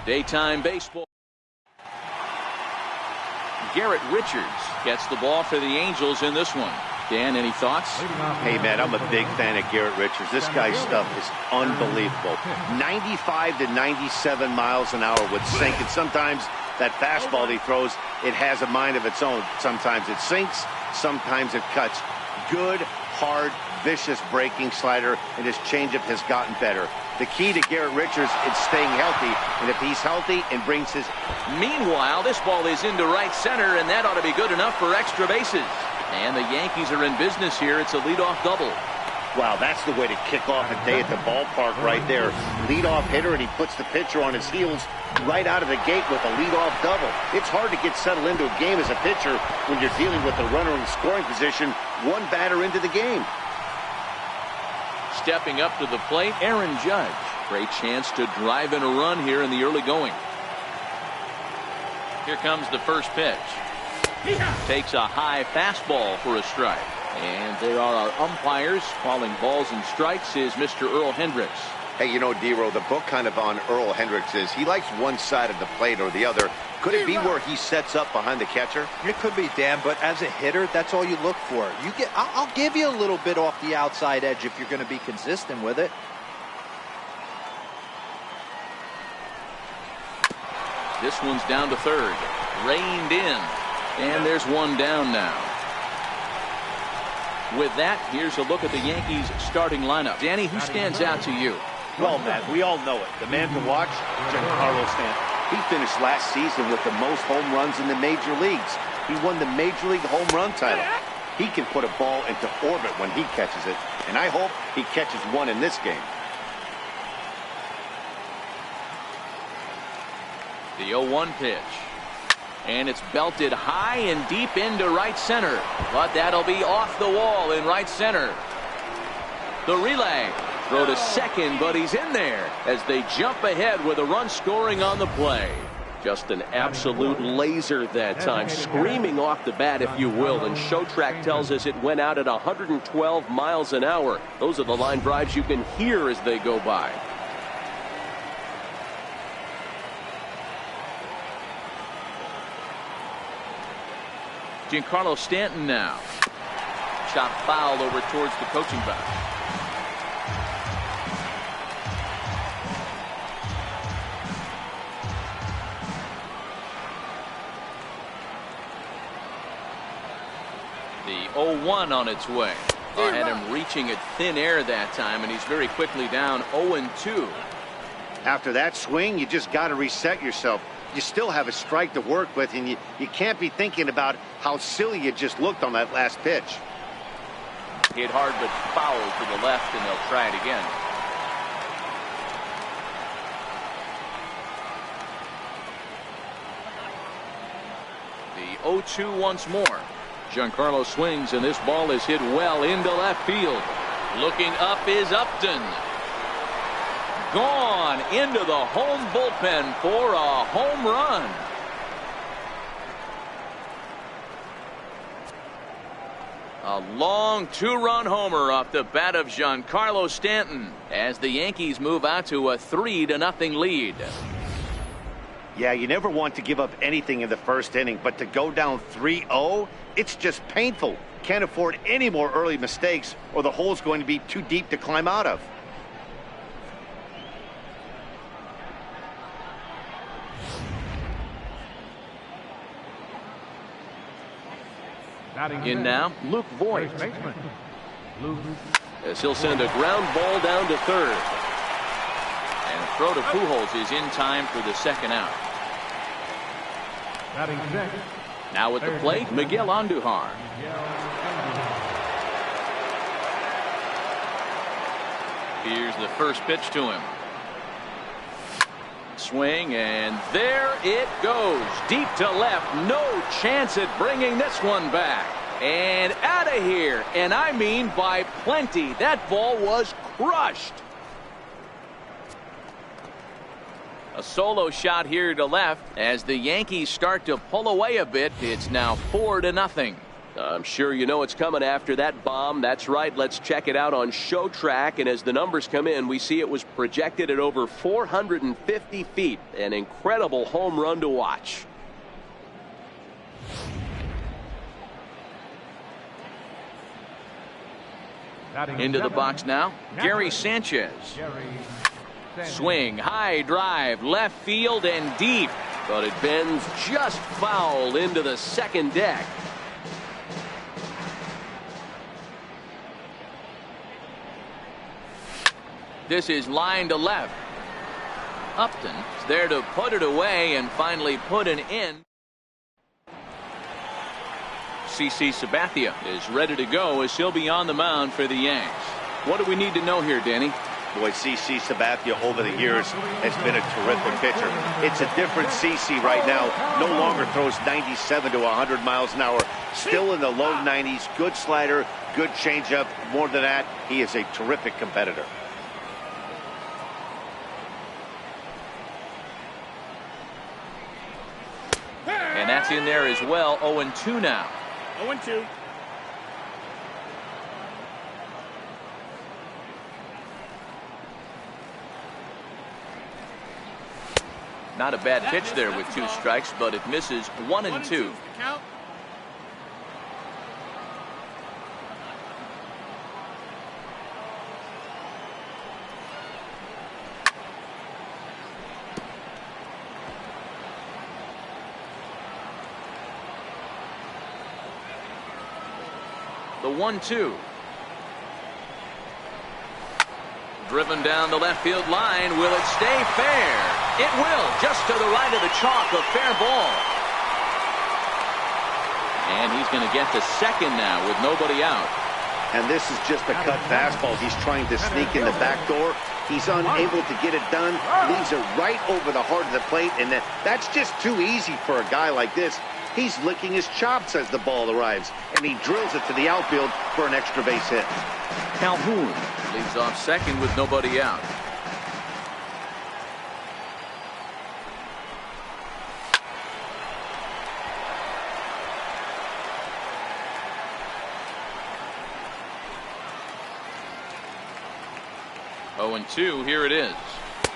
Daytime baseball. Garrett Richards gets the ball for the Angels in this one. Dan, any thoughts? Hey, man, I'm a big fan of Garrett Richards. This guy's stuff is unbelievable. 95 to 97 miles an hour with sink, and sometimes that fastball he throws, it has a mind of its own. Sometimes it sinks, sometimes it cuts. Good, hard, vicious breaking slider, and his changeup has gotten better. The key to Garrett Richards is staying healthy, and if he's healthy and brings his... Meanwhile, this ball is into right center, and that ought to be good enough for extra bases. And the Yankees are in business here. It's a leadoff double. Wow, that's the way to kick off a day at the ballpark right there. Leadoff hitter, and he puts the pitcher on his heels right out of the gate with a leadoff double. It's hard to get settled into a game as a pitcher when you're dealing with a runner in scoring position, one batter into the game. Stepping up to the plate, Aaron Judge. Great chance to drive in a run here in the early going. Here comes the first pitch. Takes a high fastball for a strike. And there are our umpires calling balls and strikes is Mr. Earl Hendricks. Hey, you know, D-Row, the book kind of on Earl Hendricks is he likes one side of the plate or the other. Could it be where he sets up behind the catcher? It could be, Dan, but as a hitter, that's all you look for. I'll give you a little bit off the outside edge if you're going to be consistent with it. This one's down to third. Reined in. And there's one down now. With that, here's a look at the Yankees starting lineup. Danny, who stands out to you? Well, Matt, we all know it. The man to watch, Giancarlo Stanton. He finished last season with the most home runs in the major leagues. He won the Major League home run title. He can put a ball into orbit when he catches it, and I hope he catches one in this game. The 0-1 pitch. And it's belted high and deep into right center. But that'll be off the wall in right center. The relay. Throw to second, but he's in there as they jump ahead with a run scoring on the play. Just an absolute laser that time, screaming off the bat, if you will. And Showtrack tells us it went out at 112 miles an hour. Those are the line drives you can hear as they go by. Giancarlo Stanton now. Chop foul over towards the coaching box. The 0-1 on its way. Had him reaching at thin air that time, and he's very quickly down 0-2. After that swing, you just got to reset yourself. You still have a strike to work with, and you can't be thinking about how silly you just looked on that last pitch. Hit hard but foul to the left, and they'll try it again. The 0-2 once more. Giancarlo swings, and this ball is hit well into left field. Looking up is Upton. Gone into the home bullpen for a home run. A long two-run homer off the bat of Giancarlo Stanton as the Yankees move out to a 3-0 lead. Yeah, you never want to give up anything in the first inning, but to go down 3-0, it's just painful. Can't afford any more early mistakes or the hole's going to be too deep to climb out of. In now, Luke Voigt. As he'll send a ground ball down to third. And a throw to Pujols is in time for the second out. Now at the plate, Miguel Andujar. Here's the first pitch to him. Swing, and there it goes. Deep to left. No chance at bringing this one back. And out of here. And I mean by plenty. That ball was crushed. A solo shot here to left as the Yankees start to pull away a bit. It's now 4-0. I'm sure you know it's coming after that bomb. That's right. Let's check it out on Show Track. And as the numbers come in, we see it was projected at over 450 feet. An incredible home run to watch. Into the box now, Gary Sanchez. Swing, high drive, left field and deep. But it bends just foul into the second deck. This is line to left. Upton is there to put it away and finally put an end. CC Sabathia is ready to go as he'll be on the mound for the Yanks. What do we need to know here, Danny? Boy, CC Sabathia over the years has been a terrific pitcher. It's a different CC right now. No longer throws 97 to 100 miles an hour. Still in the low 90s. Good slider, good changeup. More than that, he is a terrific competitor. And that's in there as well. 0-2 now. 0-2. Not a bad pitch there with 2 strikes, but it misses 1-2. The 1-2. Driven down the left field line. Will it stay fair? It will. Just to the right of the chalk. A fair ball. And he's going to get to second now with nobody out. And this is just a cut fastball. He's trying to sneak in the back door. He's unable to get it done. Leaves it right over the heart of the plate. And that's just too easy for a guy like this. He's licking his chops as the ball arrives, and he drills it to the outfield for an extra base hit. Calhoun leads off second with nobody out. Oh, and 2, here it is.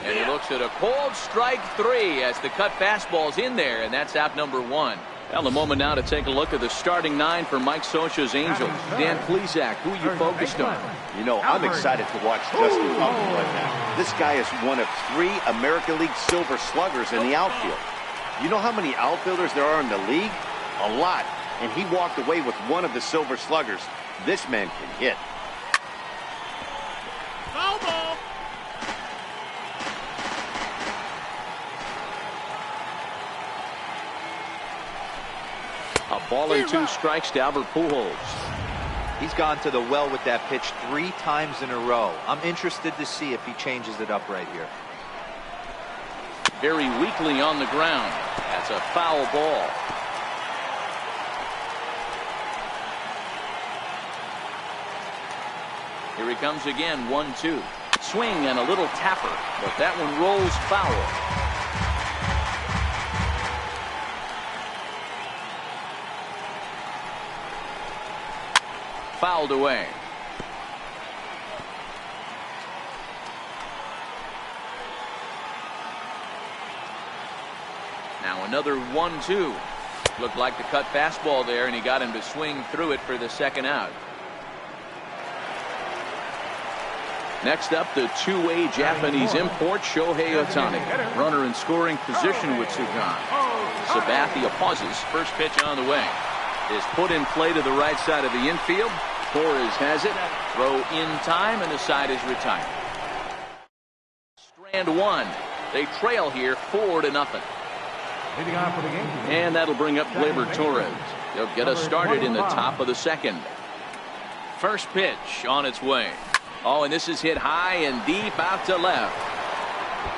And he looks at a cold strike 3 as the cut fastball's in there, and that's out number 1. Well, a moment now to take a look at the starting 9 for Mike Scioscia's Angels. Dan Plesac, who are you focused on? You know, I'm excited to watch Justin Upton right now. This guy is one of 3 American League Silver Sluggers in the outfield. You know how many outfielders there are in the league? A lot. And he walked away with one of the Silver Sluggers. This man can hit. Foul ball. A ball and 2 strikes to Albert Pujols. He's gone to the well with that pitch 3 times in a row. I'm interested to see if he changes it up right here. Very weakly on the ground. That's a foul ball. Here he comes again, 1-2. Swing and a little tapper, but that one rolls foul. Fouled away. Now another 1-2. Looked like the cut fastball there, and he got him to swing through it for the second out. Next up, the two-way Japanese import, Shohei Ohtani. Runner in scoring position with Sugan. Sabathia pauses. First pitch on the way. Is put in play to the right side of the infield. Torres has it. Throw in time, and the side is retired. Strand 1. They trail here 4-0. And that'll bring up Gleyber Torres. He'll get us started in the top of the second. First pitch on its way. Oh, and this is hit high and deep out to left.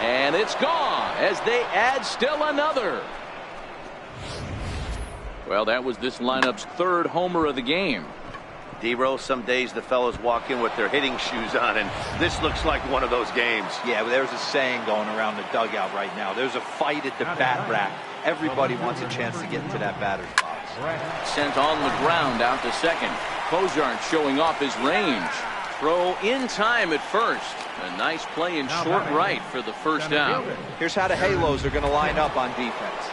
And it's gone as they add still another. Well, that was this lineup's 3rd homer of the game. D-Roll, some days the fellows walk in with their hitting shoes on, and this looks like one of those games. Yeah, well, there's a saying going around the dugout right now. There's a fight at the bat rack. Everybody wants a chance to get into that batter's box. Sent on the ground out to second. Cozart showing off his range. Throw in time at first. A nice play in short right for the first down. Here's how the Halos are going to line up on defense.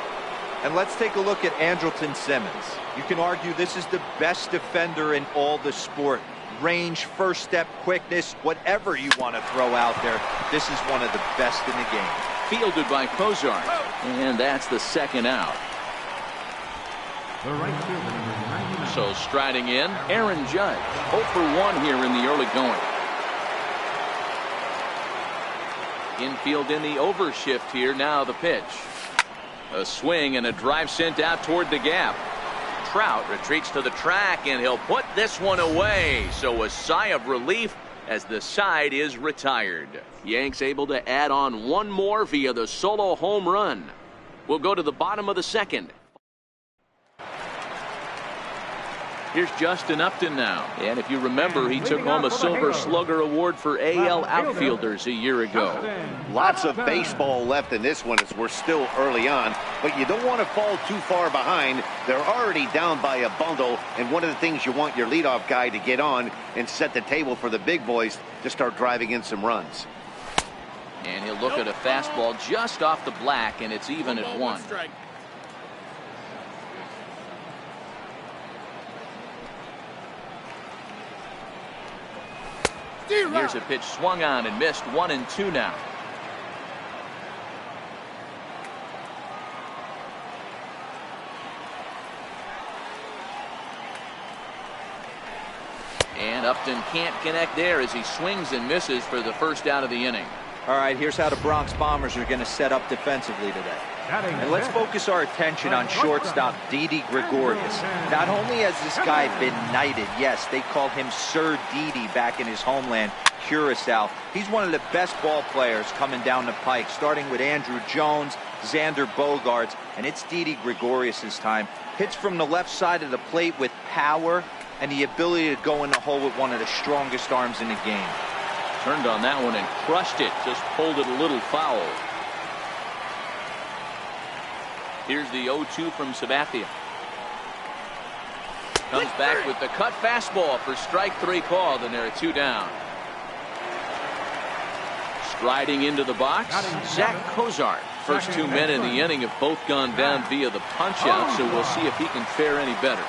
And let's take a look at Andrelton Simmons. You can argue this is the best defender in all the sport. Range, first step, quickness, whatever you want to throw out there, this is one of the best in the game. Fielded by Cozart. And that's the second out. So striding in, Aaron Judge. 0 for 1 here in the early going. Infield in the overshift here. Now the pitch. A swing and a drive sent out toward the gap. Trout retreats to the track, and he'll put this one away. So a sigh of relief as the side is retired. Yanks able to add on one more via the solo home run. We'll go to the bottom of the second. Here's Justin Upton now. And if you remember, he took home a Silver Slugger Award for AL outfielders a year ago. Lots of baseball left in this one as we're still early on, but you don't want to fall too far behind. They're already down by a bundle, and one of the things you want your leadoff guy to get on and set the table for the big boys to start driving in some runs. And he'll look at a fastball just off the black, and it's even at 1. Here's a pitch swung on and missed. 1-2 now. And Upton can't connect there as he swings and misses for the first out of the inning. All right, here's how the Bronx Bombers are going to set up defensively today. And let's focus our attention on shortstop Didi Gregorius. Not only has this guy been knighted, yes, they call him Sir Didi back in his homeland, Curacao. He's one of the best ball players coming down the pike, starting with Andrew Jones, Xander Bogaerts, and it's Didi Gregorius' time. Hits from the left side of the plate with power and the ability to go in the hole with one of the strongest arms in the game. Turned on that one and crushed it. Just pulled it a little foul. Here's the 0-2 from Sabathia. Comes back with the cut fastball for strike 3 called, and there are 2 down. Striding into the box, Zach Cozart. First 2 men in the inning have both gone down via the punch-out, so we'll see if he can fare any better.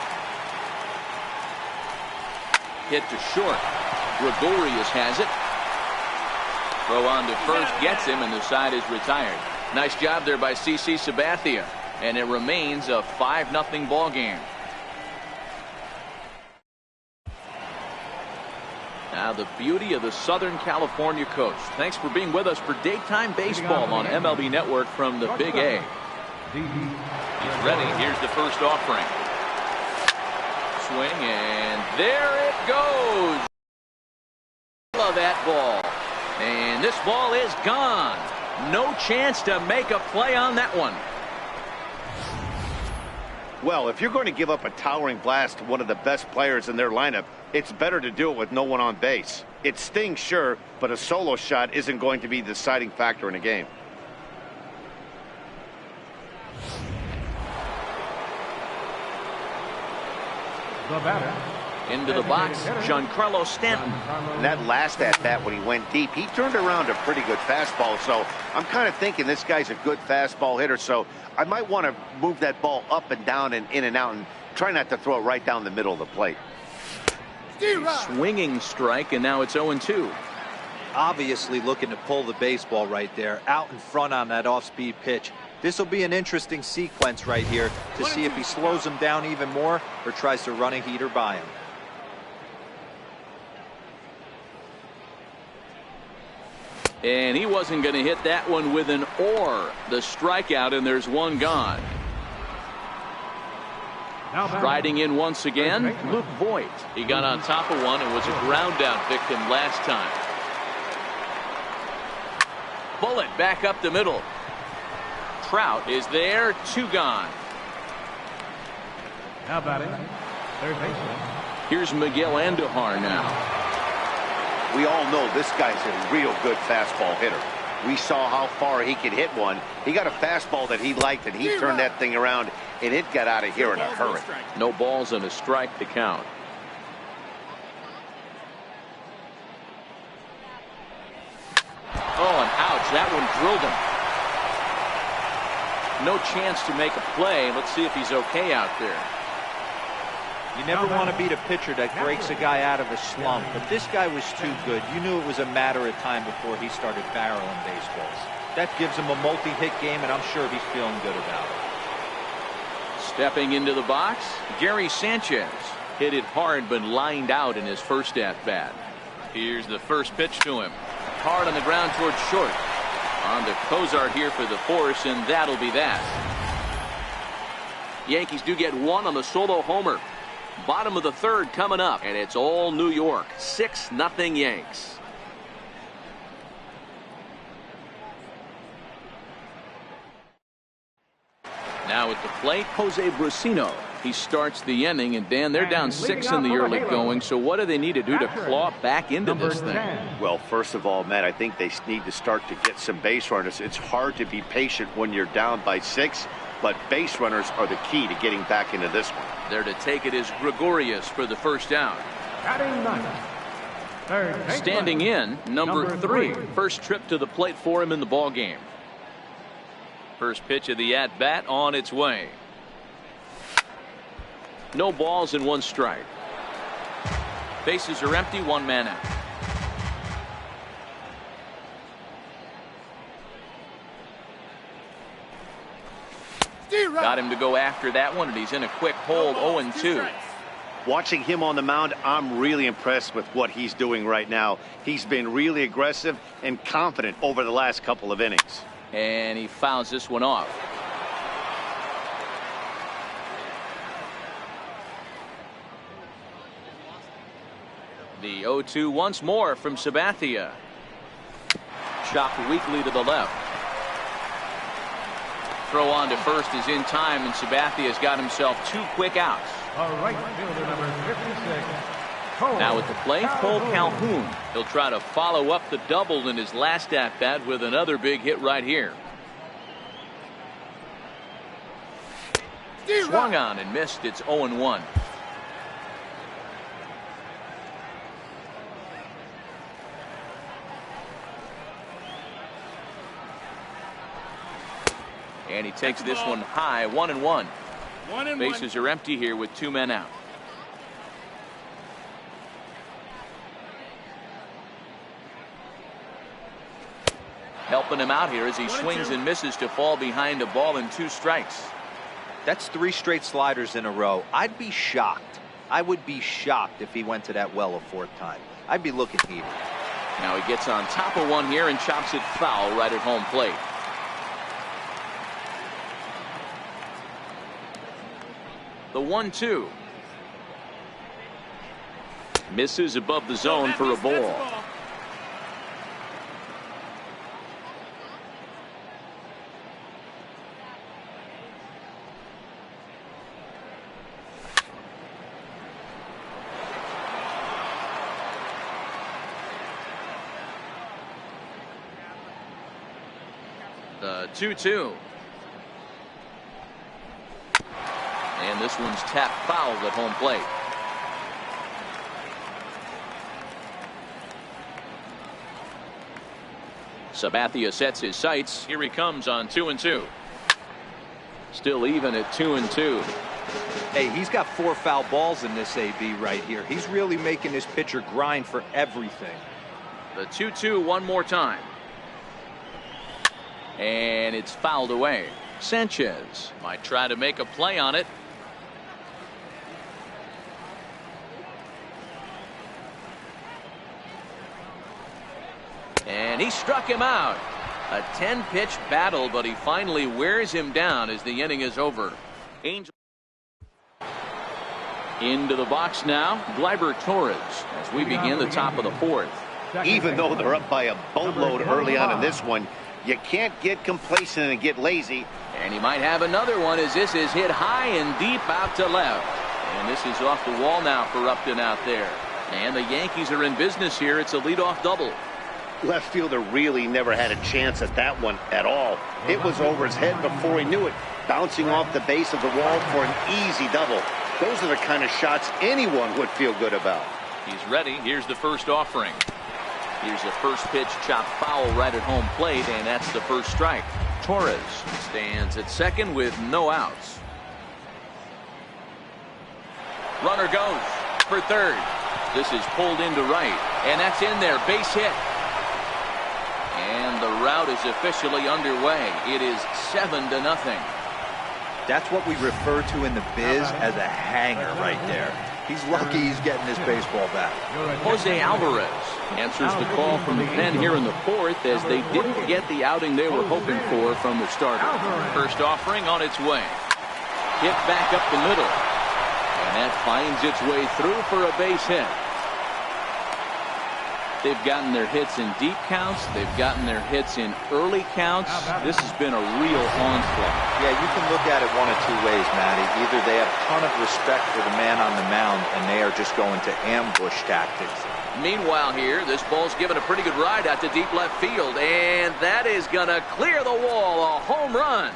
Hit to short. Gregorius has it. Throw on to first, gets him, and the side is retired. Nice job there by CC Sabathia, and it remains a 5-0 ball game. Now the beauty of the Southern California coast. Thanks for being with us for daytime baseball on MLB Network from the Big A. He's ready. Here's the first offering. Swing, and there it goes. Love that ball. And this ball is gone. No chance to make a play on that one. Well, if you're going to give up a towering blast to one of the best players in their lineup, it's better to do it with no one on base. It stings, sure, but a solo shot isn't going to be the deciding factor in a game. The batter. Into the box, Giancarlo Stanton. And that last at-bat when he went deep, he turned around a pretty good fastball. So I'm kind of thinking this guy's a good fastball hitter. So I might want to move that ball up and down and in and out and try not to throw it right down the middle of the plate. Swinging strike, and now it's 0-2. Obviously looking to pull the baseball right there, out in front on that off-speed pitch. This will be an interesting sequence right here to see if he slows him down even more or tries to run a heater by him. And he wasn't going to hit that one with an or. The strikeout, and there's one gone. Riding in once again, Luke Voigt. He got on top of one and was a ground out victim last time. Bullet back up the middle. Trout is there, 2 gone. Now batting, third baseman. Here's Miguel Andujar now. We all know this guy's a real good fastball hitter. We saw how far he could hit one. He got a fastball that he liked, and he turned that thing around and it got out of here in a hurry. No balls and a strike to count. Oh, and ouch, that one drilled him. No chance to make a play. Let's see if he's okay out there. You never want to beat a pitcher that breaks a guy out of a slump, but this guy was too good. You knew it was a matter of time before he started barreling baseballs. That gives him a multi-hit game, and I'm sure he's feeling good about it. Stepping into the box, Gary Sanchez. Hit it hard, but lined out in his first at-bat. Here's the first pitch to him. Hard on the ground towards short. On to Kozar here for the force, and that'll be that. Yankees do get one on the solo homer. Bottom of the third coming up, and it's all New York. 6-0 Yanks. Now at the plate, Jose Brusino. He starts the inning, and Dan, they're down 6 in the early going, so what do they need to do to claw back into this thing? Well, first of all, Matt, I think they need to start to get some base runners. It's hard to be patient when you're down by 6, but base runners are the key to getting back into this one. There to take it is Gregorius for the first down. Standing in, number 3. First trip to the plate for him in the ball game. First pitch of the at-bat on its way. No balls and 1 strike. Bases are empty, 1 man out. Got him to go after that one, and he's in a quick hold, 0-2. Watching him on the mound, I'm really impressed with what he's doing right now. He's been really aggressive and confident over the last couple of innings. And he fouls this one off. The 0-2 once more from Sabathia. Chopped weakly to the left. Throw on to first is in time, and Sabathia's got himself 2 quick outs. Right fielder number 56. Now at the plate, Cole Calhoun. He'll try to follow up the double in his last at-bat with another big hit right here. Swung on and missed. It's 0-1. And he takes this one high, 1-1. Bases are empty here with 2 men out. Helping him out here as he swings and misses to fall behind a ball and 2 strikes. That's 3 straight sliders in a row. I'd be shocked. I would be shocked if he went to that well a 4th time. I'd be looking heated. Now he gets on top of one here and chops it foul right at home plate. The 1-2. Misses above the zone for a ball. The 2-2. And this one's tapped foul at home plate. Sabathia sets his sights. Here he comes on 2-2. Still even at 2-2. Hey, he's got 4 foul balls in this AB right here. He's really making this pitcher grind for everything. The 2-2 one more time. And it's fouled away. Sanchez might try to make a play on it. And he struck him out. A 10-pitch battle, but he finally wears him down as the inning is over. Angel into the box now, Gleyber Torres, as we begin the top of the 4th. Even though they're up by a boatload early on in this one, you can't get complacent and get lazy. And he might have another one as this is hit high and deep out to left. And this is off the wall now for Upton out there. And the Yankees are in business here. It's a leadoff double. Left fielder really never had a chance at that one at all. It was over his head before he knew it, bouncing off the base of the wall for an easy double. Those are the kind of shots anyone would feel good about. He's ready. Here's the first offering. Here's the first pitch, chopped foul right at home plate, and that's the first strike. Torres stands at second with no outs. Runner goes for third. This is pulled into right, and that's in there. Base hit. And the route is officially underway. It is 7-0. That's what we refer to in the biz as a hanger right there. He's lucky he's getting this baseball back. Jose Alvarez answers the call from the pen here in the fourth as they didn't get the outing they were hoping for from the starter. First offering on its way. Hit back up the middle. And that finds its way through for a base hit. They've gotten their hits in deep counts. They've gotten their hits in early counts. This has been a real onslaught. Yeah, you can look at it one of two ways, Matty. Either they have a ton of respect for the man on the mound and they are just going to ambush tactics. Meanwhile here, this ball's given a pretty good ride out to deep left field, and that is going to clear the wall. A home run.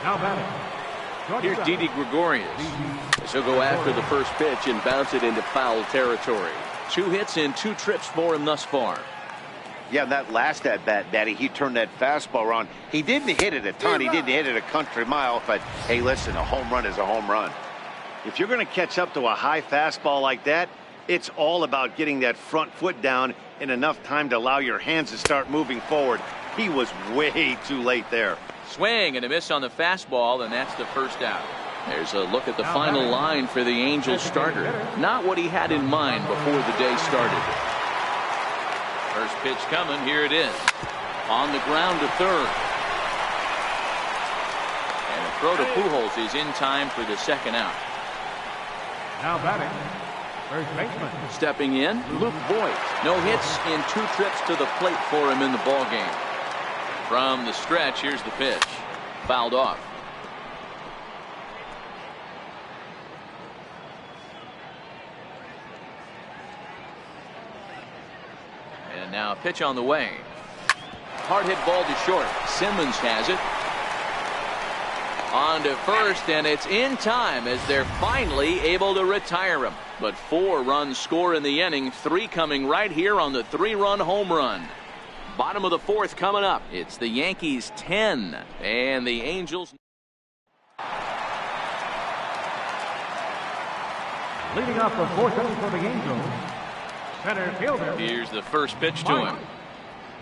Now batting. Here's Didi Gregorius. He'll go after the first pitch and bounce it into foul territory. 2 hits and 2 trips for him thus far. Yeah, that last at-bat, Daddy, he turned that fastball around. He didn't hit it a ton. He didn't hit it a country mile. But, hey, listen, a home run is a home run. If you're going to catch up to a high fastball like that, it's all about getting that front foot down in enough time to allow your hands to start moving forward. He was way too late there. Swing and a miss on the fastball, and that's the first out. There's a look at the final line for the Angels starter. Not what he had in mind before the day started. First pitch coming. Here it is. On the ground to third. And a throw to Pujols is in time for the second out. Now batting. First baseman. Stepping in, Luke Voigt. No hits in 2 trips to the plate for him in the ballgame. From the stretch, here's the pitch. Fouled off. And now a pitch on the way. Hard hit ball to short. Simmons has it. On to first, and it's in time as they're finally able to retire him. But 4 runs score in the inning, 3 coming right here on the 3-run home run. Bottom of the 4th coming up. It's the Yankees 10 and the Angels. Leading off the 4th inning for the Angels, center fielder. Here's the first pitch to him.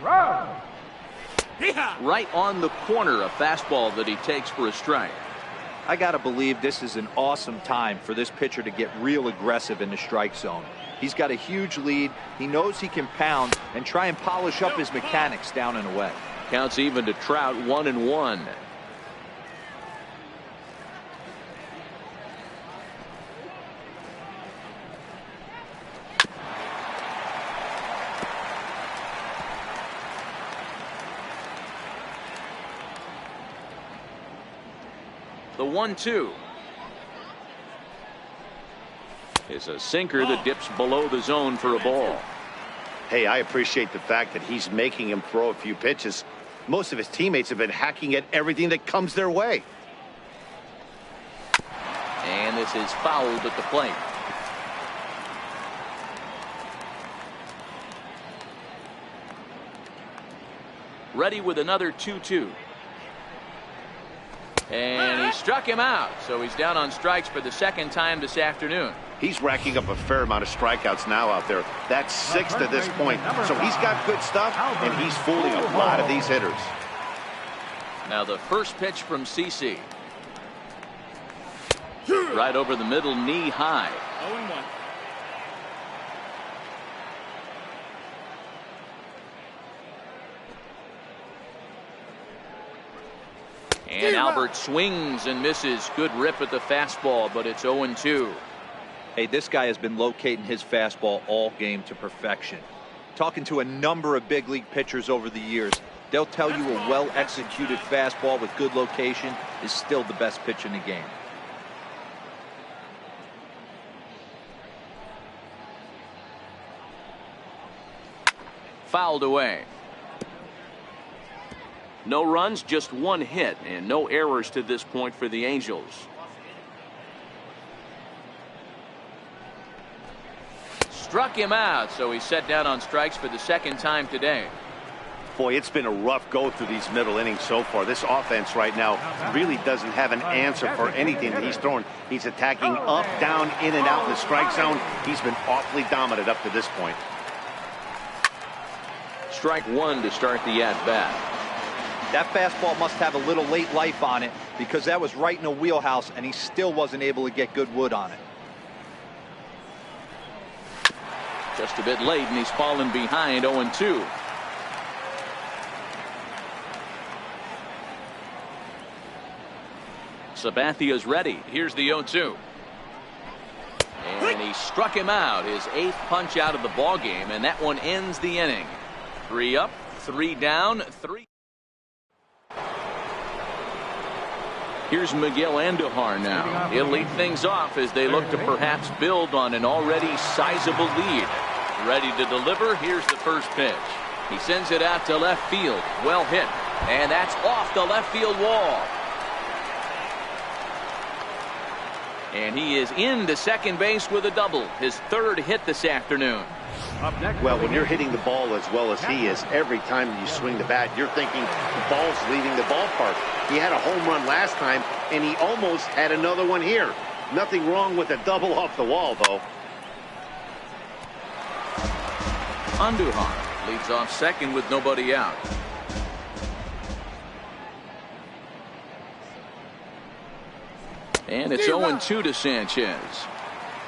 Run. Right on the corner, a fastball that he takes for a strike. I got to believe this is an awesome time for this pitcher to get real aggressive in the strike zone. He's got a huge lead. He knows he can pound and try and polish up his mechanics down and away. Counts even to Trout, 1-1. The 1-2 is a sinker that dips below the zone for a ball. Hey, I appreciate the fact that he's making him throw a few pitches. Most of his teammates have been hacking at everything that comes their way. And this is fouled at the plate. Ready with another 2-2. And he struck him out, so he's down on strikes for the second time this afternoon. He's racking up a fair amount of strikeouts now out there. That's 6 to this point. So he's got good stuff, and he's fooling a lot of these hitters. Now the first pitch from CC. Right over the middle, knee high. 0-1. And Albert swings and misses. Good rip at the fastball, but it's 0-2. Hey, this guy has been locating his fastball all game to perfection. Talking to a number of big league pitchers over the years, they'll tell you a well-executed fastball with good location is still the best pitch in the game. Fouled away. No runs, just one hit, and no errors to this point for the Angels. Struck him out, so he's set down on strikes for the second time today. Boy, it's been a rough go through these middle innings so far. This offense right now really doesn't have an answer for anything that he's throwing. He's attacking up, down, in and out in the strike zone. He's been awfully dominant up to this point. Strike one to start the at-bat. That fastball must have a little late life on it, because that was right in the wheelhouse and he still wasn't able to get good wood on it. Just a bit late, and he's fallen behind 0-2. Sabathia's ready. Here's the 0-2. And he struck him out. His 8th punch out of the ball game, and that one ends the inning. 3 up, 3 down, 3. Here's Miguel Andujar now. He'll lead things off as they look to perhaps build on an already sizable lead. Ready to deliver. Here's the first pitch. He sends it out to left field. Well hit. And that's off the left field wall. And he is into second base with a double. His 3rd hit this afternoon. Well, when you're hitting the ball as well as he is, every time you swing the bat, you're thinking the ball's leaving the ballpark. He had a home run last time, and he almost had another one here. Nothing wrong with a double off the wall, though. Andujar leads off second with nobody out. And it's 0-2 to Sanchez.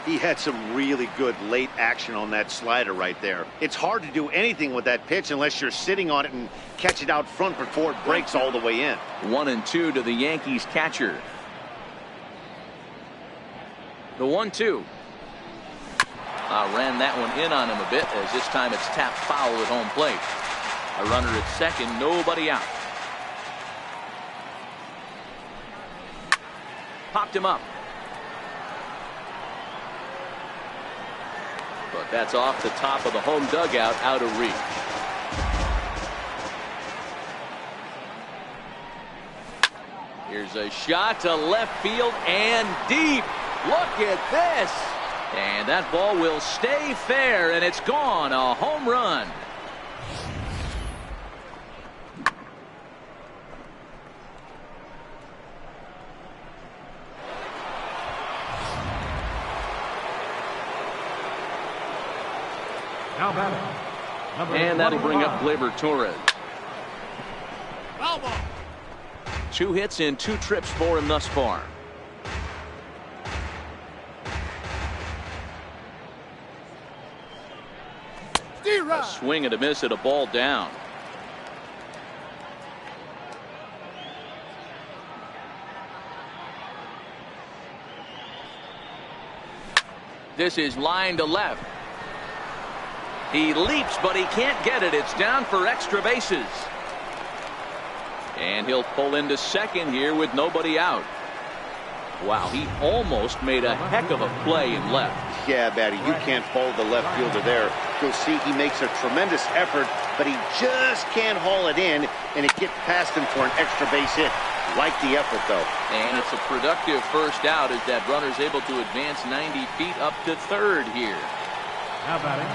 He had some really good late action on that slider right there. It's hard to do anything with that pitch unless you're sitting on it and catch it out front before it breaks all the way in. 1-2 to the Yankees catcher. The 1-2. Ran that one in on him a bit, as this time it's tapped foul at home plate. A runner at second, nobody out. Popped him up. But that's off the top of the home dugout, out of reach. Here's a shot to left field and deep. Look at this. And that ball will stay fair, and it's gone. A home run. And that'll bring up Gleyber Torres. 2 hits in 2 trips for him thus far. A swing and a miss at a ball down. This is line to left. He leaps, but he can't get it. It's down for extra bases. And he'll pull into second here with nobody out. Wow, he almost made a heck of a play in left. Yeah, Batty, you can't fold the left fielder there. You'll see he makes a tremendous effort, but he just can't haul it in, and it gets past him for an extra base hit. Like the effort, though. And it's a productive first out as that runner's able to advance 90 feet up to third here. Now batting.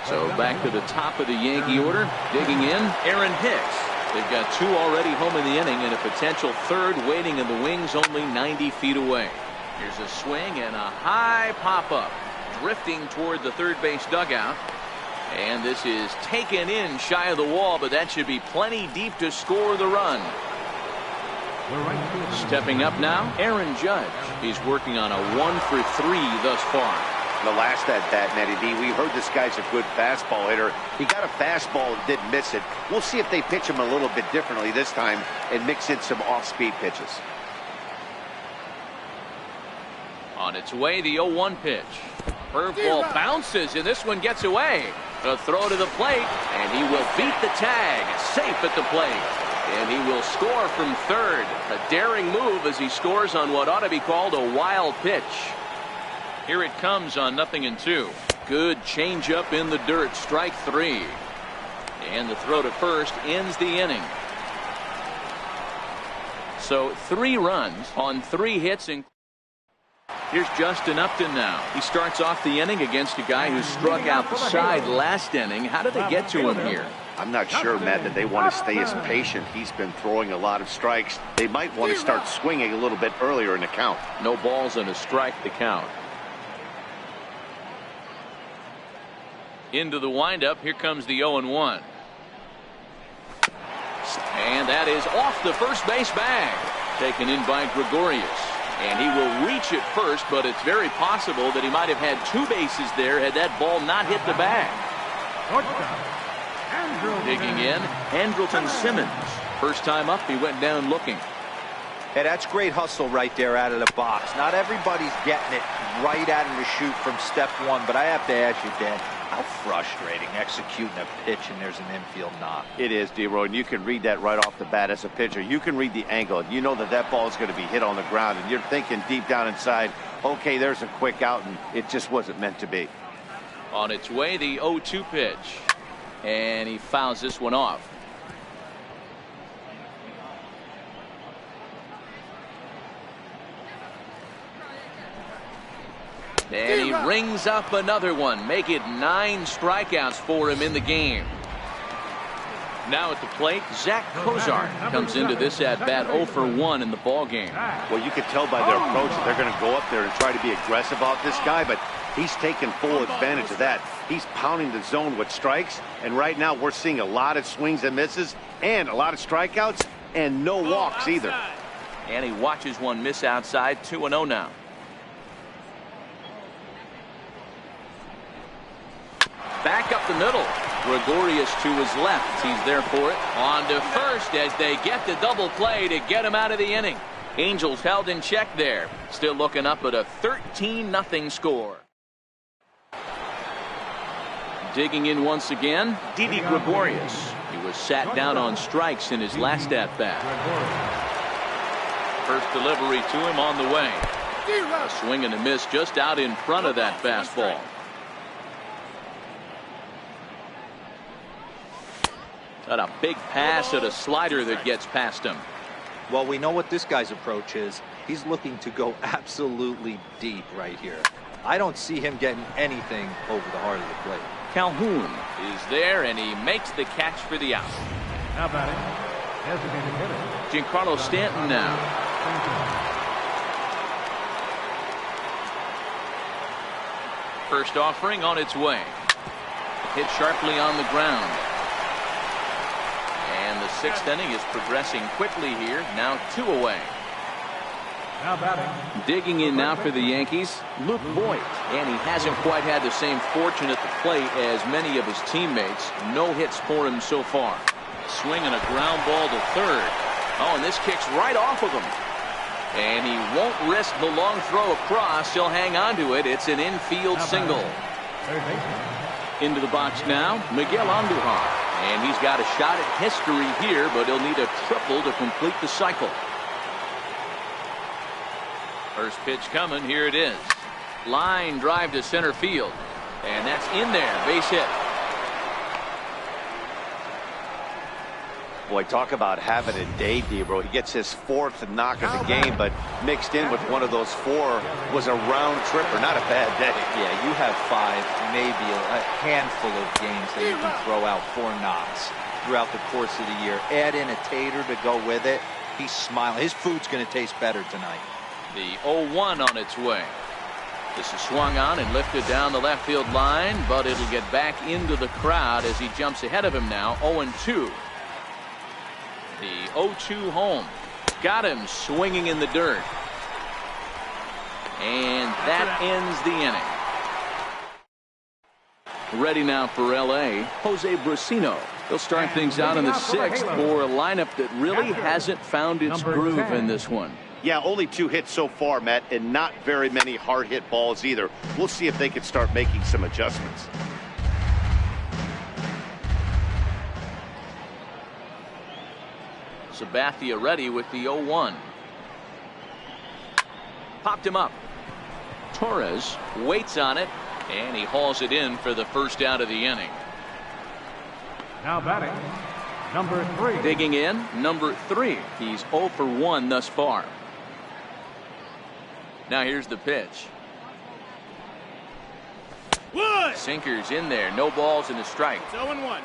So back to the top of the Yankee order. Digging in, Aaron Hicks. They've got 2 already home in the inning and a potential third waiting in the wings only 90 feet away. Here's a swing and a high pop-up. Drifting toward the third base dugout. And this is taken in shy of the wall, but that should be plenty deep to score the run. Stepping up now, Aaron Judge. He's working on a 1-for-3 thus far. The last at bat, Matty B, we heard this guy's a good fastball hitter. He got a fastball and didn't miss it. We'll see if they pitch him a little bit differently this time and mix in some off-speed pitches. On its way, the 0-1 pitch. Curveball bounces, and this one gets away. A throw to the plate, and he will beat the tag. Safe at the plate. And he will score from third. A daring move as he scores on what ought to be called a wild pitch. Here it comes on 0-2. Good changeup in the dirt. Strike 3. And the throw to first ends the inning. So 3 runs on 3 hits. Here's Justin Upton now. He starts off the inning against a guy who struck out the side last inning. How did they get to him here? I'm not sure, Matt, that they want to stay as patient. He's been throwing a lot of strikes. They might want to start swinging a little bit earlier in the count. No balls and a strike to count. Into the windup. Here comes the 0-1. And that is off the first base bag. Taken in by Gregorius. And he will reach it first, but it's very possible that he might have had 2 bases there had that ball not hit the bag. Digging in, Andrelton Simmons. First time up, he went down looking. Hey, that's great hustle right there out of the box. Not everybody's getting it right out of the chute from step 1, but I have to ask you, Dan, how frustrating executing a pitch and there's an infield knock. It is, D-Roy, and you can read that right off the bat as a pitcher. You can read the angle, and you know that that ball is going to be hit on the ground, and you're thinking deep down inside, okay, there's a quick out, and it just wasn't meant to be. On its way, the 0-2 pitch. And he fouls this one off. And he rings up another one. Make it 9 strikeouts for him in the game. Now at the plate, Zach Cozart comes into this at-bat 0 for 1 in the ball game. Well, you can tell by their approach that they're going to go up there and try to be aggressive off this guy, but he's taking full advantage of that. He's pounding the zone with strikes, and right now we're seeing a lot of swings and misses and a lot of strikeouts and no walks either. And he watches one miss outside. 2-0 now. Back up the middle. Gregorius to his left. He's there for it. On to first as they get the double play to get him out of the inning. Angels held in check there. Still looking up at a 13-0 score. Digging in once again, Didi Gregorius. He was sat down on strikes in his last at-bat. First delivery to him on the way. A swing and a miss just out in front of that fastball. Got a big pass at a slider that gets past him. Well, we know what this guy's approach is. He's looking to go absolutely deep right here. I don't see him getting anything over the heart of the plate. Calhoun is there, and he makes the catch for the out. Now batting, designated hitter Giancarlo Stanton now. First offering on its way. Hit sharply on the ground. And the 6th inning is progressing quickly here. Now 2 away. Now batting. Digging in now for the Yankees, Luke Voigt. And he hasn't quite had the same fortune at the plate as many of his teammates. No hits for him so far. Swing and a ground ball to third. Oh, and this kicks right off of him. And he won't risk the long throw across. He'll hang on to it. It's an infield single. Into the box now, Miguel Andujar. And he's got a shot at history here, but he'll need a triple to complete the cycle. First pitch coming. Here it is. Line drive to center field. And that's in there. Base hit. Boy, talk about having a day, Debro. He gets his 4th knock of the game, but mixed in with one of those 4 was a round tripper. Not a bad day. Yeah, you have 5, maybe a handful of games that you can throw out 4 knocks throughout the course of the year. Add in a tater to go with it. He's smiling. His food's going to taste better tonight. The 0-1 on its way. This is swung on and lifted down the left field line, but it'll get back into the crowd as he jumps ahead of him now. 0-2. The 0-2 home. Got him swinging in the dirt. And that ends the inning. Ready now for L.A., Jose Brusino. He'll start things out in the 6th for a lineup that really hasn't found its groove in this one. Yeah, only 2 hits so far, Matt, and not very many hard hit balls either. We'll see if they can start making some adjustments. Sabathia ready with the 0-1. Popped him up. Torres waits on it, and he hauls it in for the first out of the inning. Now batting, number 3. Digging in, number 3. He's 0 for 1 thus far. Now here's the pitch. Wood! Sinkers in there. No balls and a strike. It's 0-1.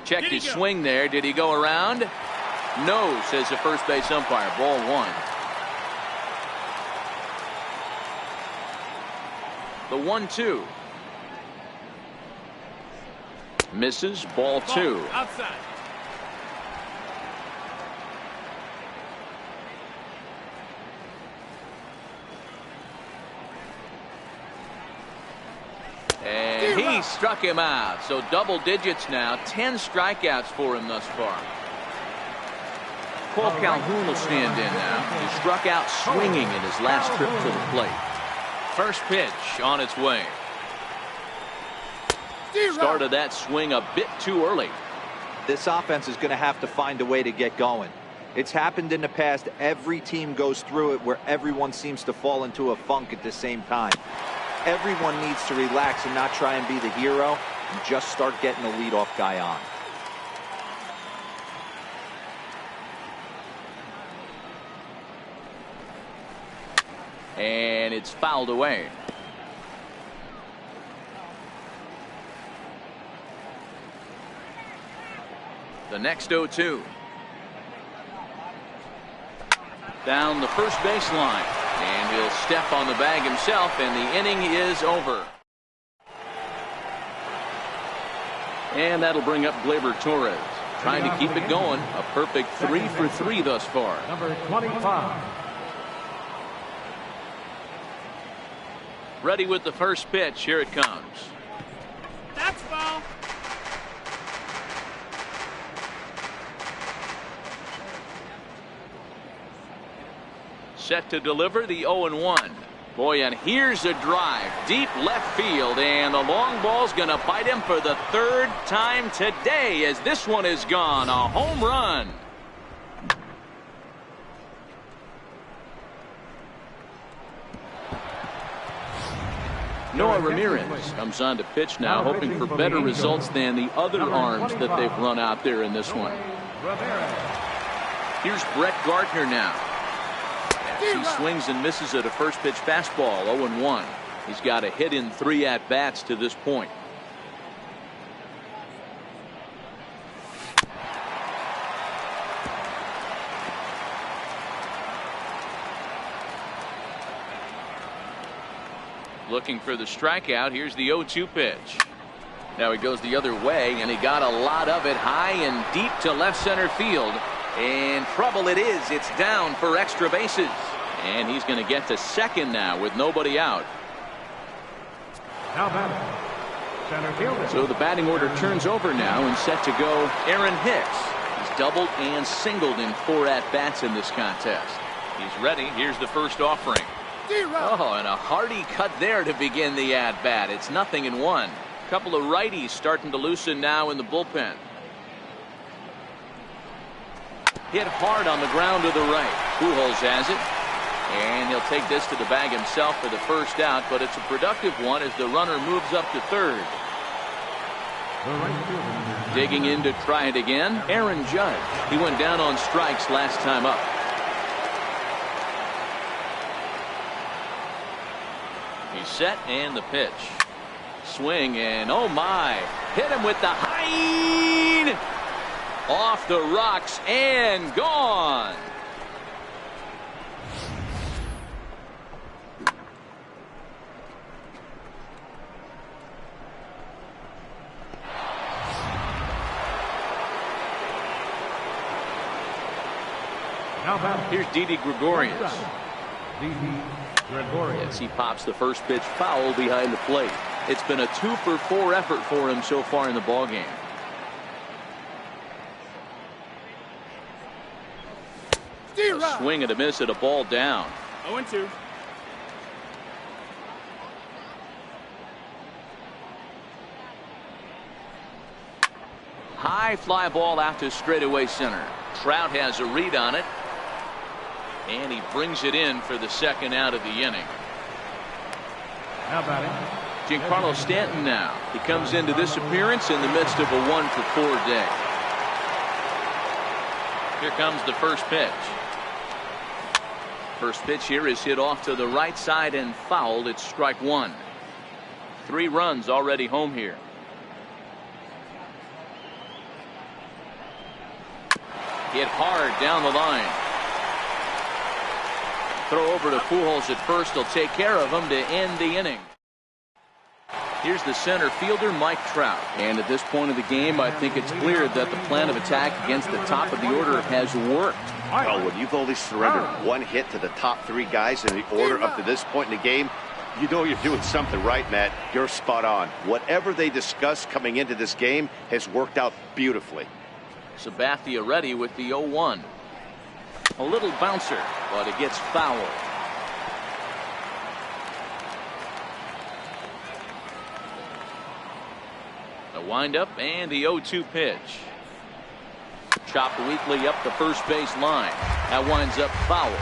Checked his swing there. Did he go around? No, says the first base umpire. Ball 1. The 1-2. Misses. Ball 2. Outside. And he struck him out. So double digits now. 10 strikeouts for him thus far. Paul Calhoun will stand in now. He struck out swinging in his last trip to the plate. First pitch on its way. Started that swing a bit too early. This offense is going to have to find a way to get going. It's happened in the past. Every team goes through it where everyone seems to fall into a funk at the same time. Everyone needs to relax and not try and be the hero and just start getting the leadoff guy on. And it's fouled away. The next 0-2. Down the first baseline. And he'll step on the bag himself, and the inning is over. And that'll bring up Gleyber Torres. Trying to keep it going. A perfect 3 for 3 thus far. Number 25. Ready with the first pitch. Here it comes. That's foul. Set to deliver the 0-1. Boy, and here's a drive. Deep left field, and the long ball's going to bite him for the 3rd time today as this one is gone. A home run. Noah Ramirez comes on to pitch now, hoping for better results than the other arms that they've run out there in this one. Here's Brett Gardner now. As he swings and misses at a first pitch fastball. 0-1. He's got a hit in 3 at-bats to this point. Looking for the strikeout. Here's the 0-2 pitch. Now he goes the other way, and he got a lot of it high and deep to left center field. And trouble it is. It's down for extra bases. And he's going to get to second now with nobody out. Now batting, center fielder. So the batting order turns over now and set to go Aaron Hicks. He's doubled and singled in 4 at-bats in this contest. He's ready. Here's the first offering. Oh, and a hearty cut there to begin the at-bat. It's 0-1. Couple of righties starting to loosen now in the bullpen. Hit hard on the ground to the right. Pujols has it. And he'll take this to the bag himself for the first out, but it's a productive one as the runner moves up to third. Digging in to try it again, Aaron Judge. He went down on strikes last time up. He's set and the pitch. Swing and oh my. Hit him with the high. Off the rocks and gone. Here's Didi Gregorius. Gregorius. As he pops the first pitch foul behind the plate. It's been a 2-for-4 effort for him so far in the ballgame. A swing and a miss at a ball down. 0-2. High fly ball out to straightaway center. Trout has a read on it. And he brings it in for the second out of the inning. How about it? Giancarlo Stanton now. He comes into this appearance in the midst of a 1-for-4 day. Here comes the first pitch. First pitch here is hit off to the right side and fouled. It's strike one. 3 runs already home here. Hit hard down the line. Throw over to Pujols at first. He'll take care of him to end the inning. Here's the center fielder, Mike Trout. And at this point of the game, I think it's clear that the plan of attack against the top of the order has worked. Well, when you've only surrendered 1 hit to the top 3 guys in the order up to this point in the game, you know you're doing something right, Matt. You're spot on. Whatever they discussed coming into this game has worked out beautifully. Sabathia ready with the 0-1. A little bouncer, but it gets fouled. The windup and the 0-2 pitch. Chopped weakly up the first base line. That winds up foul.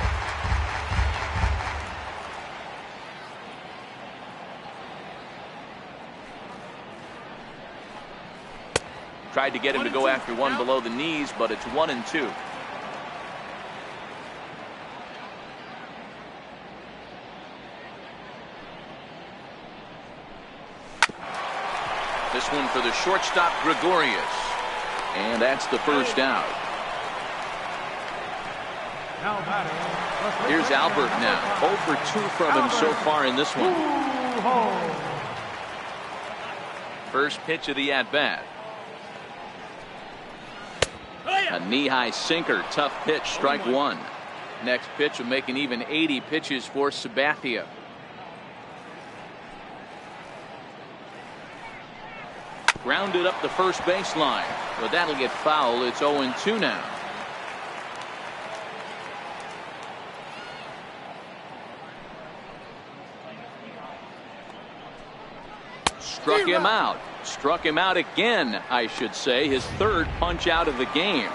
Tried to get him to go after one below the knees, but it's 1-2. This one for the shortstop, Gregorius. And that's the first out. Here's Albert now. 0 for 2 from him so far in this one. First pitch of the at-bat. A knee-high sinker. Tough pitch. Strike one. Next pitch will make an even 80 pitches for Sabathia. Grounded up the first baseline, but that'll get foul. It's 0-2 now. Struck him out. Struck him out again, I should say. His third punch out of the game.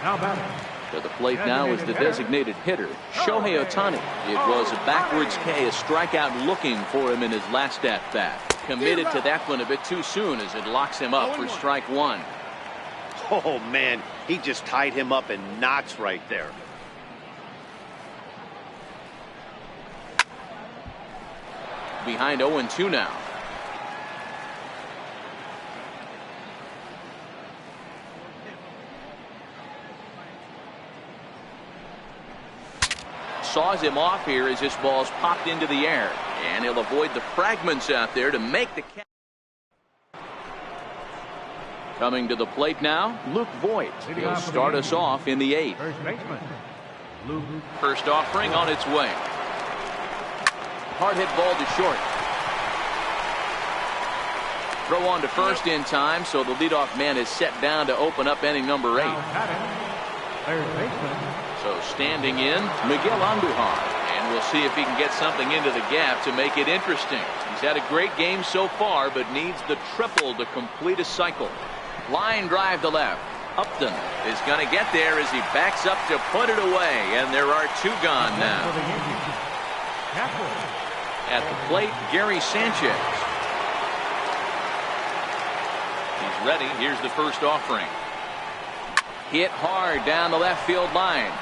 To the plate now is the designated hitter, Shohei Ohtani. It was a backwards K, a strikeout looking for him in his last at-bat. Committed to that one a bit too soon as it locks him up for strike one. Oh, man, he just tied him up in knots right there. Behind 0-2 now. Saws him off here as this ball's popped into the air, and he'll avoid the fragments out there to make the catch. Coming to the plate now, Luke Voigt. He'll start us off in the 8th. First offering on its way. Hard hit ball to short. Throw on to first in time, so the leadoff man is set down to open up inning number 8. So standing in, Miguel Andujar, and we'll see if he can get something into the gap to make it interesting. He's had a great game so far, but needs the triple to complete a cycle. Line drive to left. Upton is going to get there as he backs up to put it away, and there are 2 gone now. At the plate, Gary Sanchez. He's ready. Here's the first offering. Hit hard down the left field line.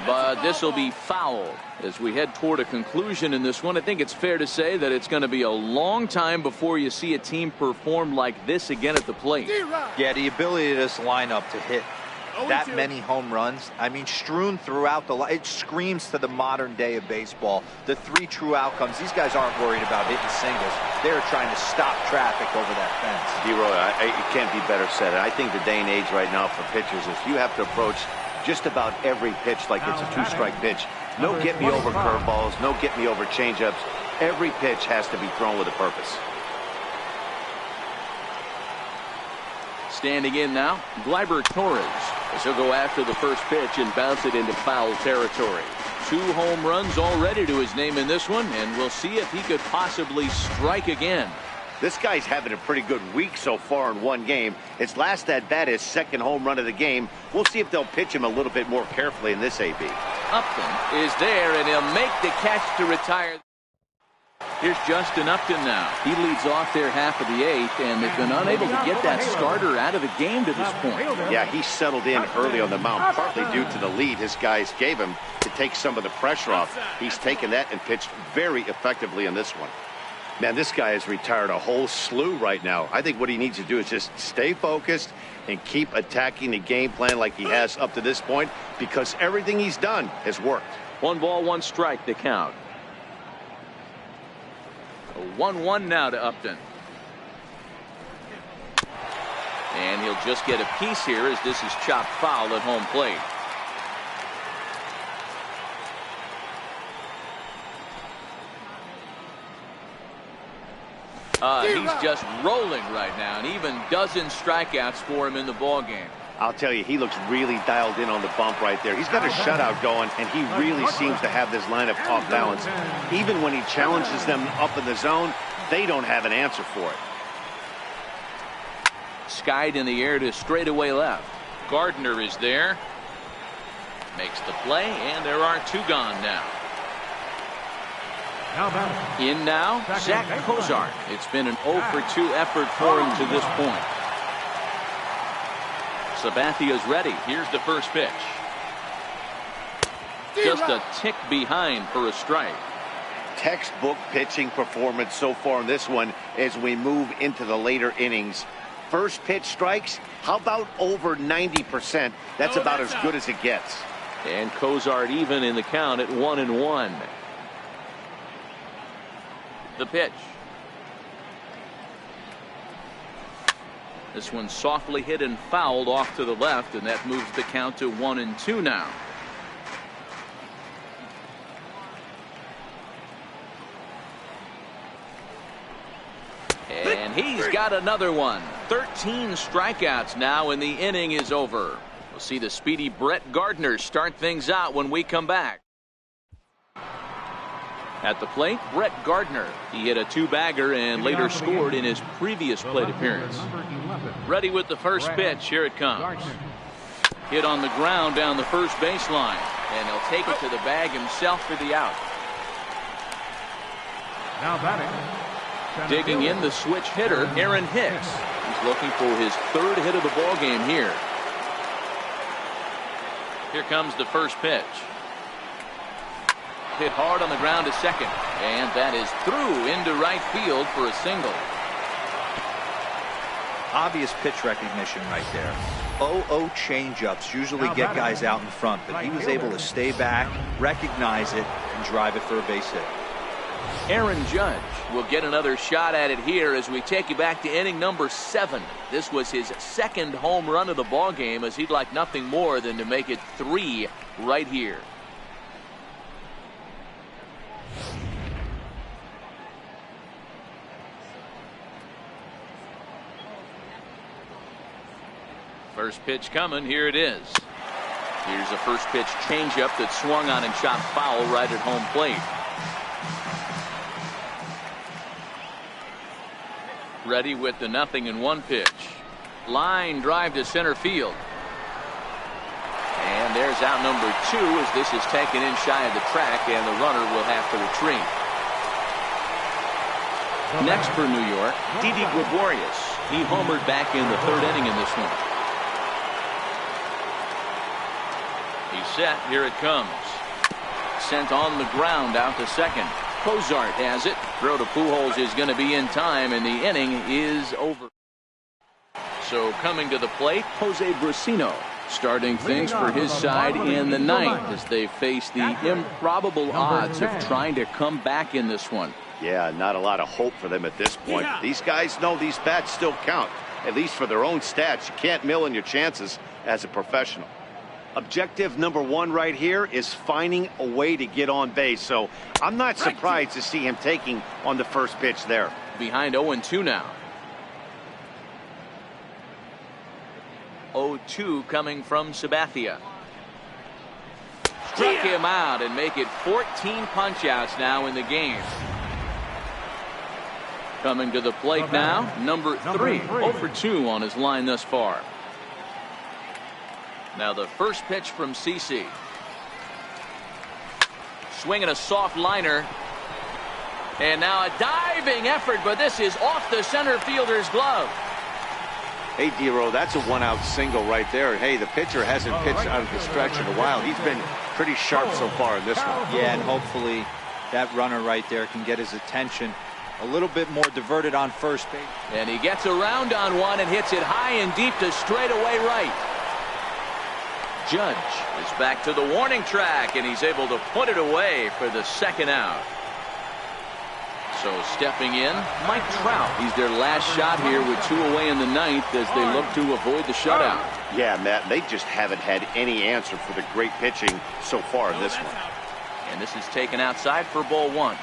But this will be fouled as we head toward a conclusion in this one. I think it's fair to say that it's going to be a long time before you see a team perform like this again at the plate. Yeah, the ability of this lineup to hit that many home runs, I mean, strewn throughout the line, it screams to the modern day of baseball. The 3 true outcomes. These guys aren't worried about hitting singles. They're trying to stop traffic over that fence. D-Roy, it can't be better said. I think the day and age right now for pitchers is you have to approach just about every pitch like it's a two-strike pitch. No get-me-over curveballs, no get-me-over changeups. Every pitch has to be thrown with a purpose. Standing in now, Gleyber Torres, as he'll go after the first pitch and bounce it into foul territory. 2 home runs already to his name in this one, and we'll see if he could possibly strike again. This guy's having a pretty good week so far in one game. His last at-bat is second home run of the game. We'll see if they'll pitch him a little bit more carefully in this AB. Upton is there, and he'll make the catch to retire. Here's Justin Upton now. He leads off their half of the 8th, and they've been unable to get that starter out of the game to this point. Yeah, he settled in early on the mound, partly due to the lead his guys gave him to take some of the pressure off. He's taken that and pitched very effectively in this one. Man, this guy has retired a whole slew right now. I think what he needs to do is just stay focused and keep attacking the game plan like he has up to this point, because everything he's done has worked. 1 ball, 1 strike to count. A 1-1 now to Upton. And he'll just get a piece here as this is chopped foul at home plate. He's just rolling right now, and even dozen strikeouts for him in the ballgame. I'll tell you, he looks really dialed in on the bump right there. He's got a shutout going, and he really seems to have this lineup off balance. Even when he challenges them up in the zone, they don't have an answer for it. Skied in the air to straightaway left. Gardner is there. Makes the play, and there are 2 gone now. In now, Zach Cozart. It's been an 0 for 2 effort for him to this point. Sabathia's ready. Here's the first pitch. Just a tick behind for a strike. Textbook pitching performance so far in this one as we move into the later innings. First pitch strikes, how about over 90%? That's about as good as it gets. And Cozart even in the count at 1-1. The pitch. This one softly hit and fouled off to the left, and that moves the count to 1-2 now. And he's got another one. 13 strikeouts now, and the inning is over. We'll see the speedy Brett Gardner start things out when we come back. At the plate, Brett Gardner. He hit a 2-bagger and later scored in his previous plate appearance. Ready with the first pitch. Here it comes. Hit on the ground down the first baseline, and he'll take it to the bag himself for the out. Now batting. Digging in the switch hitter, Aaron Hicks. He's looking for his 3rd hit of the ball game here. Here comes the first pitch. Hit hard on the ground to second, and that is through into right field for a single. Obvious pitch recognition right there. 0-0 changeups usually get guys out in front, but he was able to stay back, recognize it, and drive it for a base hit. Aaron Judge will get another shot at it here as we take you back to inning number 7. This was his 2nd home run of the ball game, as he'd like nothing more than to make it 3 right here. First pitch coming. Here it is. Here's a first pitch changeup that swung on and chopped foul right at home plate. Ready with the 0-1 pitch. Line drive to center field. And there's out number 2 as this is taken in shy of the track, and the runner will have to retreat. Next for New York, Didi Gregorius. He homered back in the 3rd inning in this one. He's set. Here it comes. Sent on the ground out to second. Cozart has it. Throw to Pujols is going to be in time, and the inning is over. So coming to the plate, Jose Brusino, starting things for his side in the 9th as they face the improbable odds of trying to come back in this one. Yeah, not a lot of hope for them at this point. These guys know these bats still count, at least for their own stats. You can't mill in your chances as a professional. Objective number one right here is finding a way to get on base. So I'm not surprised to see him taking on the first pitch there. Behind 0-2 now. 0-2 coming from Sabathia. Struck him out and make it 14 punch-outs now in the game. Coming to the plate now, number 3. 0 for 2 on his line thus far. Now the first pitch from CC. Swinging a soft liner. And now a diving effort, but this is off the center fielder's glove. Hey, D-Row, that's a one-out single right there. Hey, the pitcher hasn't pitched out of the stretch in a while. He's been pretty sharp so far in this one. Yeah, and hopefully that runner right there can get his attention a little bit more diverted on first base. And he gets around on one and hits it high and deep to straightaway right. Judge is back to the warning track, and he's able to put it away for the second out. So stepping in, Mike Trout. He's their last shot here with 2 away in the ninth as they look to avoid the shutout. Yeah, Matt, they just haven't had any answer for the great pitching so far in this one. And this is taken outside for ball 1.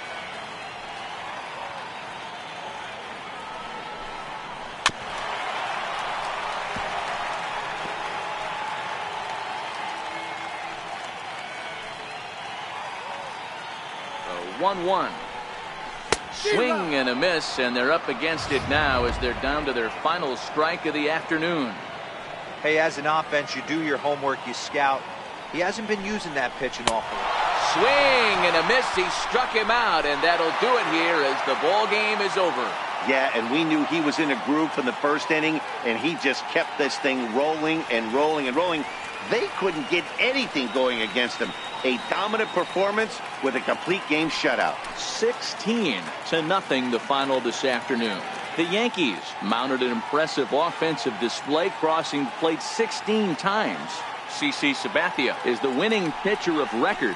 So 1-1. Swing and a miss, and they're up against it now as they're down to their final strike of the afternoon. Hey, as an offense, you do your homework, you scout. He hasn't been using that pitch an awful lot. Swing and a miss. He struck him out, and that'll do it here as the ball game is over. Yeah, and we knew he was in a groove from the first inning, and he just kept this thing rolling and rolling and rolling. They couldn't get anything going against him. A dominant performance with a complete game shutout. 16-0 the final this afternoon. The Yankees mounted an impressive offensive display, crossing the plate 16 times. CC Sabathia is the winning pitcher of record.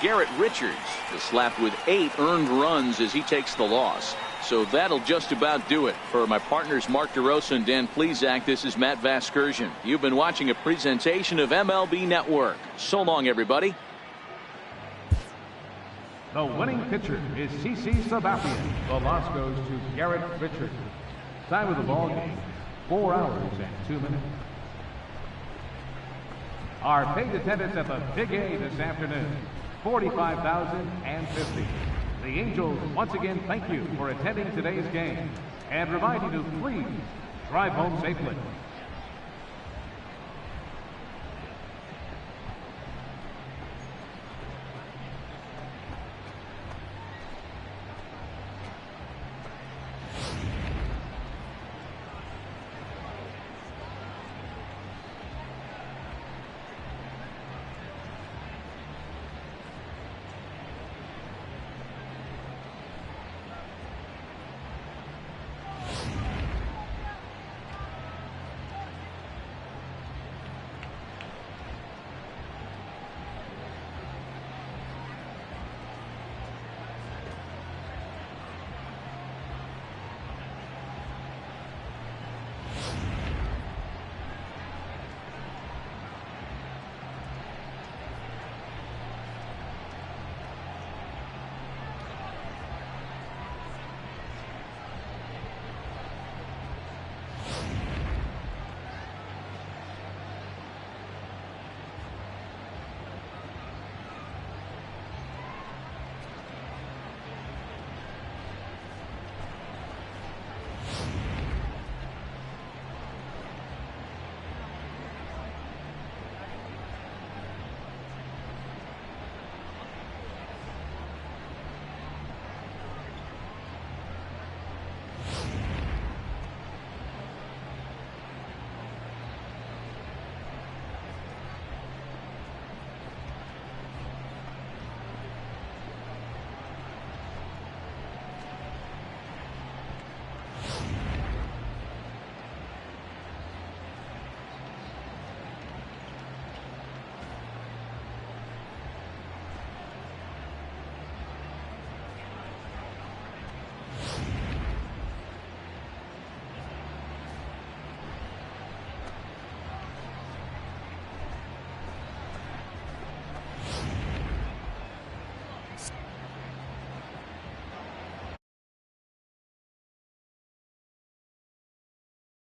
Garrett Richards is slapped with 8 earned runs as he takes the loss. So that'll just about do it. For my partners Mark DeRosa and Dan Plesac, this is Matt Vasgersian. You've been watching a presentation of MLB Network. So long, everybody. The winning pitcher is CC Sabathia. The loss goes to Garrett Richards. Time of the ball game, 4 hours and 2 minutes. Our paid attendance at the Big A this afternoon, 45,050. The Angels once again thank you for attending today's game and remind you to please drive home safely.